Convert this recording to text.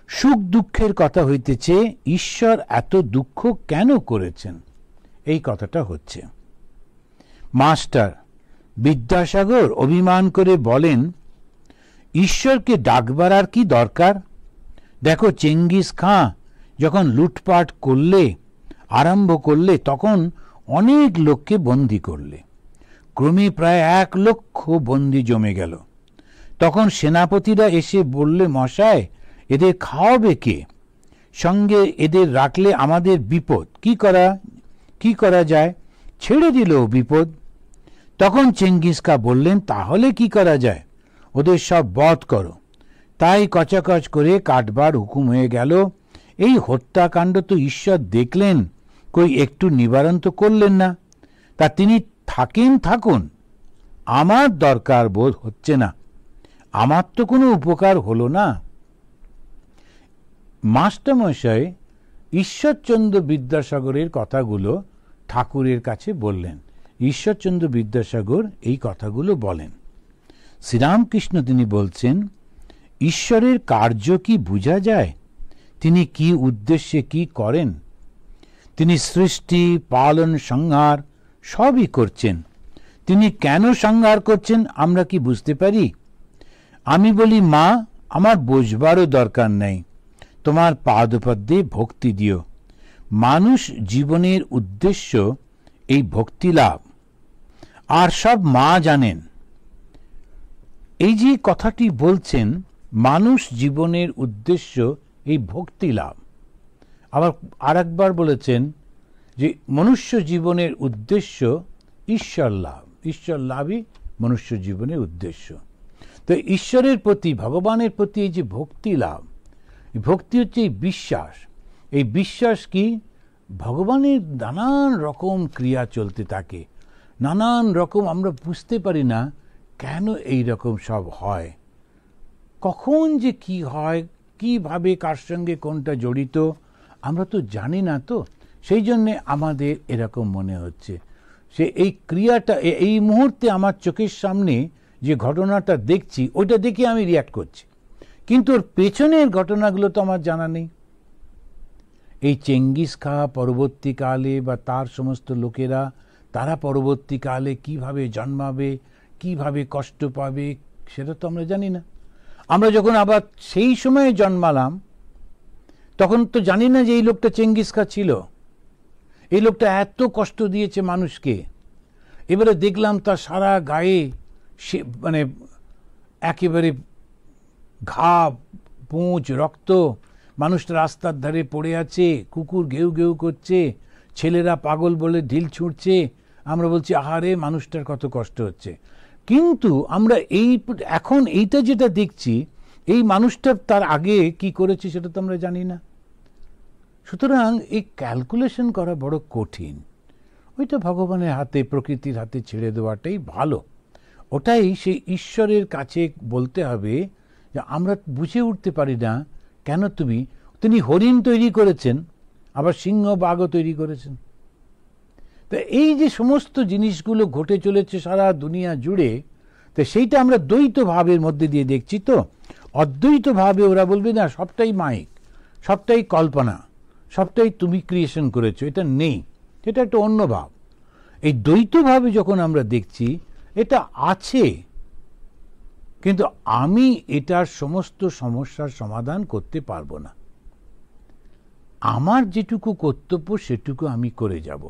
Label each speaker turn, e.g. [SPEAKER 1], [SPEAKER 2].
[SPEAKER 1] সুখ দুঃখের কথা হইতেছে, ঈশ্বর এত দুঃখ কেন করেছেন, এই কথাটা হচ্ছে। মাস্টার বিদ্যাসাগর অভিমান করে বলেন, ঈশ্বরকে ডাকবার আর কি দরকার? দেখো, চেঙ্গিস খাঁ যখন লুটপাট আরম্ভ করলে তখন অনেক লোককে বন্দী করলে। ক্রমে প্রায় 1 লক্ষ বন্দী জমে গেল। তখন সেনাপতিরা এসে বললে, মশাই, এদের খাওয়াবে কে? সঙ্গে এদের রাখলে আমাদের বিপদ, কি করা যায়? ছেড়ে দিল বিপদ। তখন চেঙ্গিস খাঁ বললেন, তাহলে কি করা যায়? ওদের সব বধ করো। তাই কচাকচ করে কাটবার হুকুম হয়ে গেল। এই হত্যাকাণ্ড তো ঈশ্বর দেখলেন, কই একটু নিবারণ তো করলেন না। তা তিনি থাকুন, আমার দরকার বোধ হচ্ছে না। আমার তো কোনো উপকার হলো না। মাস্টারমশাই ঈশ্বরচন্দ্র বিদ্যাসাগরের কথাগুলো ঠাকুরের কাছে বললেন। ঈশ্বরচন্দ্র বিদ্যাসাগর এই কথাগুলো বলেন। শ্রীরামকৃষ্ণ তিনি বলছেন, ঈশ্বরের কার্য কি বোঝা যায়? তিনি কি উদ্দেশ্যে কি করেন? তিনি সৃষ্টি, পালন, সংহার সবই করছেন। তিনি কেন সংহার করছেন আমরা কি বুঝতে পারি? আমি বলি, মা, আমার বোঝবারও দরকার নেই, তোমার পাদপদ্মে ভক্তি দিও। মানুষ জীবনের উদ্দেশ্য এই ভক্তি লাভ, আর সব মা জানেন। এই যে কথাটি বলছেন, মানুষ জীবনের উদ্দেশ্য এই ভক্তি লাভ। আবার আরেকবার বলেছেন যে মনুষ্য জীবনের উদ্দেশ্য ঈশ্বর লাভ, ঈশ্বর লাভই মনুষ্য জীবনের উদ্দেশ্য। তো ঈশ্বরের প্রতি, ভগবানের প্রতি এই যে ভক্তি লাভ, ভক্তি হচ্ছে এই বিশ্বাস। এই বিশ্বাস কি? ভগবানের নানান রকম ক্রিয়া চলতে থাকে, নানান রকম আমরা বুঝতে পারি না কেন এই রকম সব হয়, কখন যে কি হয়, কিভাবে কার সঙ্গে কোনটা জড়িত আমরা তো জানি না। তো সেই জন্যে আমাদের এরকম মনে হচ্ছে সে এই ক্রিয়াটা এই মুহূর্তে আমার চোখের সামনে যে ঘটনাটা দেখছি ওইটা দেখে আমি রিয়াক্ট করছি, কিন্তু ওর পেছনের ঘটনাগুলো তো আমার জানা নেই। এই চেঙ্গিস খাঁ পরবর্তীকালে বা তার সমস্ত লোকেরা, তারা পরবর্তীকালে কিভাবে জন্মাবে, কিভাবে কষ্ট পাবে, সেটা তো আমরা জানি না। আমরা যখন আবার সেই সময়ে জন্মালাম তখন তো জানি না যে এই লোকটা চেঙ্গিস খাঁ ছিল, এই লোকটা এত কষ্ট দিয়েছে মানুষকে। এবারে দেখলাম তার সারা গায়ে মানে একেবারে ঘা, পুঁজ, রক্ত, মানুষটা রাস্তার ধারে পড়ে আছে, কুকুর ঘেউ ঘেউ করছে, ছেলেরা পাগল বলে ঢিল ছুঁড়ছে। আমরা বলছি, আহারে, মানুষটার কত কষ্ট হচ্ছে। কিন্তু আমরা এখন এইটা যেটা দেখছি, এই মানুষটা তার আগে কি করেছে সেটা তো আমরা জানি না। সুতরাং এই ক্যালকুলেশন করা বড় কঠিন। ওইটা ভগবানের হাতে, প্রকৃতির হাতে ছেড়ে দেওয়াটাই ভালো। ওটাই সেই ঈশ্বরের কাছে বলতে হবে যে আমরা বুঝে উঠতে পারি না কেন তিনি হরিণ তৈরি করেছেন, আবার সিংহ, বাঘও তৈরি করেছেন। তো এই যে সমস্ত জিনিসগুলো ঘটে চলেছে সারা দুনিয়া জুড়ে, তো সেইটা আমরা দ্বৈত ভাবের মধ্যে দিয়ে দেখছি। তো অদ্বৈত ভাবে ওরা বলবে না সবটাই মাইক, সবটাই কল্পনা, সবটাই তুমি ক্রিয়েশন করেছো, এটা নেই, এটা একটা অন্য ভাব। এই দ্বৈত ভাবে যখন আমরা দেখছি এটা আছে, কিন্তু আমি এটার সমস্ত সমস্যার সমাধান করতে পারবো না। আমার যেটুকু কর্তব্য সেটুকু আমি করে যাব।